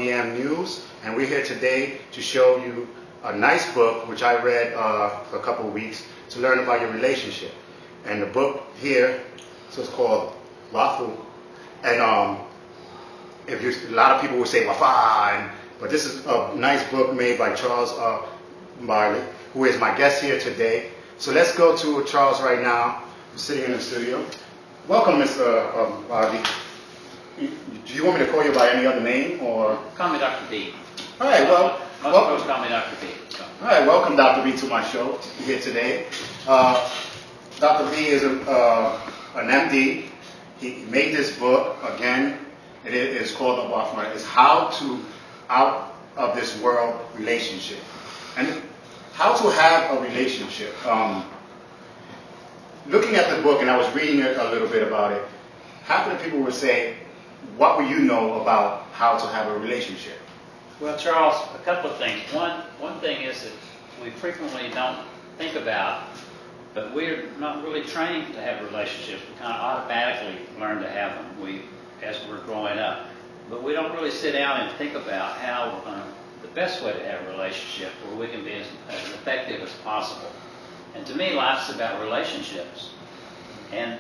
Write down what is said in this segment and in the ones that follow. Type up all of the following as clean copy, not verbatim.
LDM News, and we're here today to show you a nice book which I read for a couple of weeks to learn about your relationship. And the book here, so it's called WAFU, and a lot of people would say WAFA, but this is a nice book made by Charles Marley, who is my guest here today. So let's go to Charles right now, who's sitting in the studio. Welcome, Mr. Marley. Do you want me to call you by any other name, or? Call me Dr. B. All right, well. Most folks call me Dr. B. So. All right, welcome Dr. B to my show here today. Dr. B is an MD. He made this book, again, it is called the WAFU. It's How to Out of This World Relationship. And how to have a relationship. Looking at the book, and I was reading a little bit about it, half of the people would say, what would you know about how to have a relationship? Well, Charles, a couple of things. One thing is that we frequently don't think about, but we're not really trained to have relationships. We kind of automatically learn to have them as we're growing up. But we don't really sit down and think about how the best way to have a relationship where we can be as effective as possible. And to me, life's about relationships. And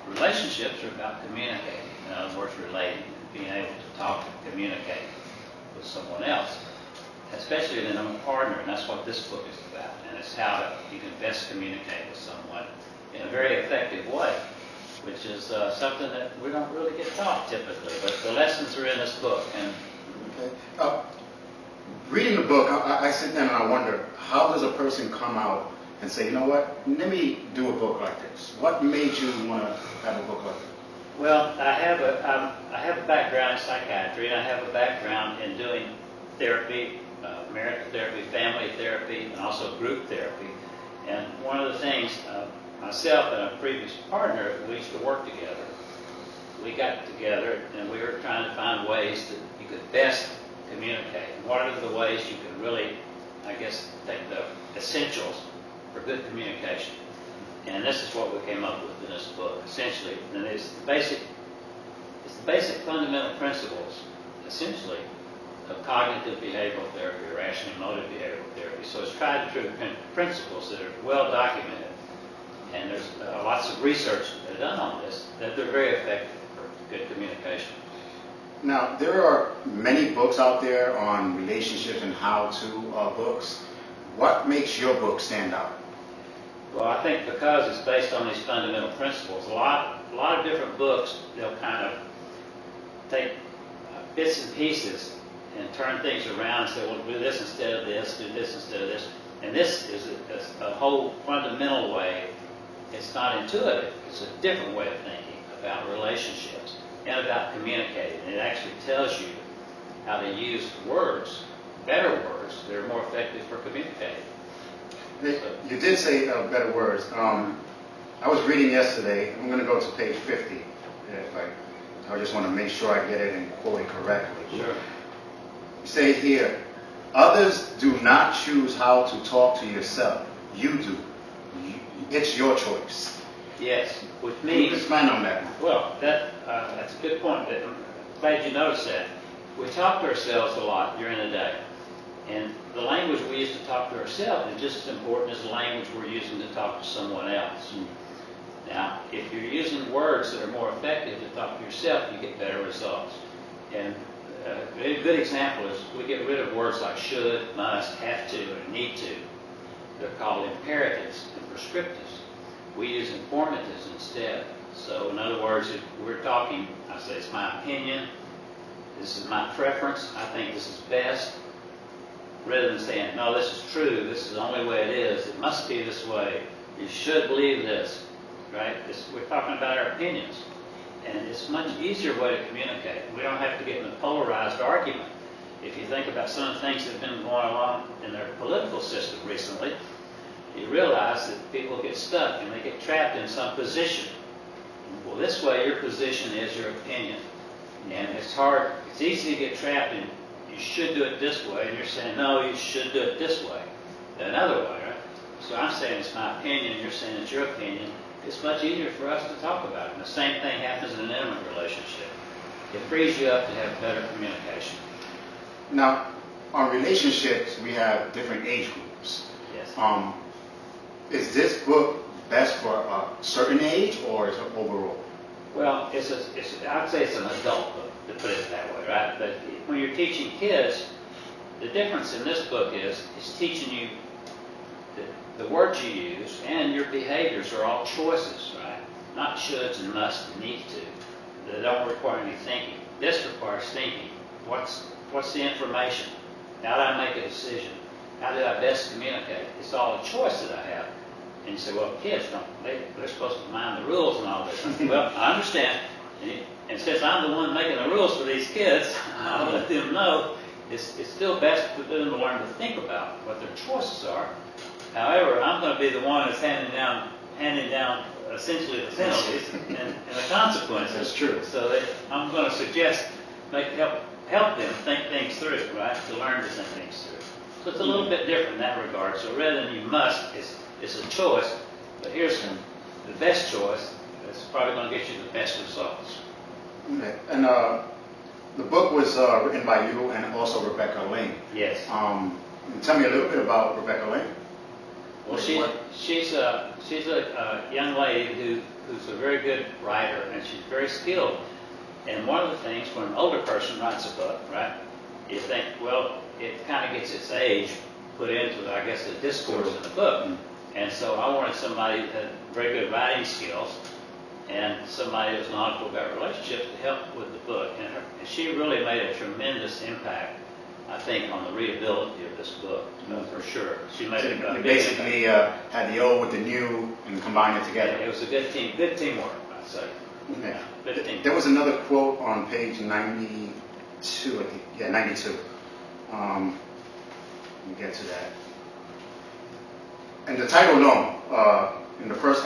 relationships are about communicating. In other words, relating, being able to talk and communicate with someone else, especially in a partner, and that's what this book is about. And it's how you can best communicate with someone in a very effective way, which is something that we don't really get taught typically, but the lessons are in this book. And okay. Reading the book, I sit down and I wonder, how does a person come out and say, you know what, let me do a book like this? What made you want to have a book like this? Well, I have a background in psychiatry, and I have a background in doing therapy, marital therapy, family therapy, and also group therapy. And one of the things, myself and a previous partner, we used to work together. We got together, and we were trying to find ways that you could best communicate. What are the ways you can really, I guess, take the essentials for good communication? And this is what we came up with in this book, essentially. And it's the basic fundamental principles, essentially, of cognitive behavioral therapy or rational emotive behavioral therapy. So it's tried and true principles that are well documented. And there's lots of research that are done on this, that they're very effective for good communication. Now, there are many books out there on relationships and how-to books. What makes your book stand out? Well, I think because it's based on these fundamental principles, a lot of different books, they'll kind of take bits and pieces and turn things around and say, well, do this instead of this, do this instead of this. And this is a whole fundamental way. It's not intuitive. It's a different way of thinking about relationships and about communicating. It actually tells you how to use words, better words, that are more effective for communicating. You did say better words. I was reading yesterday. I'm going to go to page 50. I just want to make sure I get it and quote it correctly. Sure. You say here, others do not choose how to talk to yourself. You do. It's your choice. Yes, which Can you means... expand on that? Well, that's a good point. I'm glad you noticed that. We talk to ourselves a lot during the day. And the language we use to talk to ourselves is just as important as the language we're using to talk to someone else. Now, if you're using words that are more effective to talk to yourself, you get better results. And a good example is we get rid of words like should, must, have to, and need to. They're called imperatives and prescriptives. We use informatives instead. So in other words, if we're talking, I say it's my opinion, this is my preference, I think this is best. Rather than saying, no, this is true, this is the only way it is, it must be this way, you should believe this, right? We're talking about our opinions. And it's a much easier way to communicate. We don't have to get in a polarized argument. If you think about some of the things that have been going on in their political system recently, you realize that people get stuck and they get trapped in some position. Well, this way your position is your opinion. And it's easy to get trapped in you should do it this way, and you're saying, no, you should do it this way, another way, right? So I'm saying it's my opinion, you're saying it's your opinion. It's much easier for us to talk about it. And the same thing happens in an intimate relationship. It frees you up to have better communication. Now, on relationships, we have different age groups. Yes. Is this book best for a certain age, or is it overall? Well, I'd say it's an adult book, to put it that way, right? But when you're teaching kids, the difference in this book is teaching you the words you use and your behaviors are all choices, right? Not shoulds and musts and need to. They don't require any thinking. This requires thinking. What's the information? How do I make a decision? How do I best communicate? It's all a choice that I have. And you say, well, kids they're supposed to mind the rules and all this. I say, well, I understand. And since I'm the one making the rules for these kids, I'll let them know it's still best for them to learn to think about what their choices are. However, I'm going to be the one that's handing down essentially the penalties and the consequences. That's true. So I'm going to suggest help them think things through, right? To learn to think things through. So it's a little bit different in that regard. So rather than you must, it's a choice. But here's the best choice that's probably going to get you the best results. Okay. And the book was written by you and also Rebecca Lane. Yes. Tell me a little bit about Rebecca Lane. Well, she's a young lady who's a very good writer, and she's very skilled. And one of the things when an older person writes a book, right, you think, well, it kind of gets its age put into, I guess, the discourse in the book. And so I wanted somebody who had very good writing skills and somebody who's knowledgeable about relationships to help with the book. And she really made a tremendous impact, I think, on the readability of this book, for sure. She made a big basically had the old with the new and combined it together. It was a good teamwork, I'd say. Okay. Good teamwork. There was another quote on page 92, I think. Yeah, 92. Let me get to that. And the title alone, in the first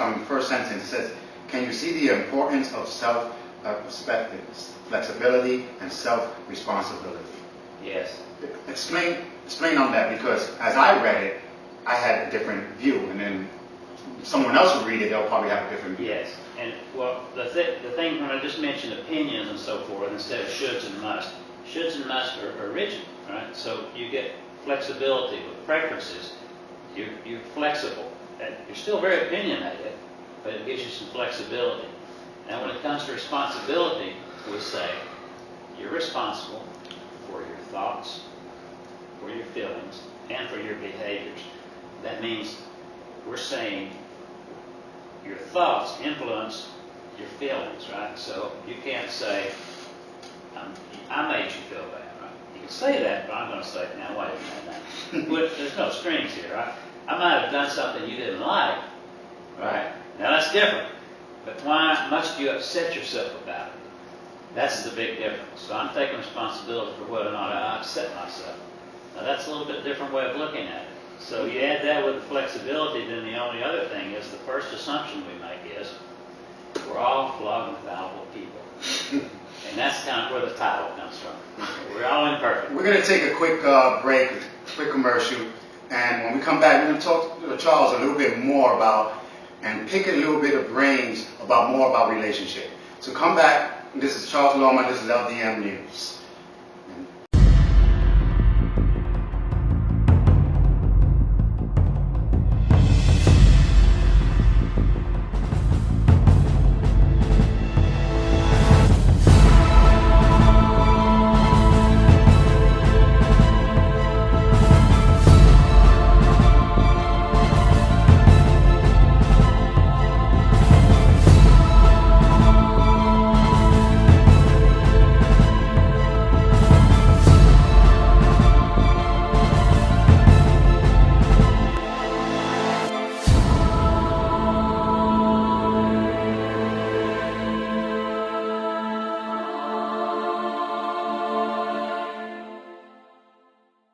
sentence, says, "Can you see the importance of self-perspective, flexibility, and self-responsibility?" Yes. Explain on that, because as I read it, I had a different view, and then someone else would read it, they'll probably have a different view. Yes. And well, the thing when I just mentioned opinions and so forth instead of shoulds and musts are rigid, right? So you get flexibility with preferences. You're flexible. And you're still very opinionated, but it gives you some flexibility. Now, when it comes to responsibility, we say you're responsible for your thoughts, for your feelings, and for your behaviors. That means we're saying your thoughts influence your feelings, right? So you can't say, I made you feel bad, right? You can say that, but I'm going to say, now wait a minute. There's no strings here, right? I might have done something you didn't like, right? Now that's different. But why must you upset yourself about it? That's the big difference. So I'm taking responsibility for whether or not I upset myself. Now that's a little bit different way of looking at it. So you add that with the flexibility, then the only other thing is the first assumption we make is we're all flawed and fallible people. And that's kind of where the title comes from. We're all imperfect. We're going to take a quick break, quick commercial, and when we come back, we're going to talk to Charles a little bit more about and pick a little bit of brains about more about relationship. So come back. This is Charles Loma. This is LDM News.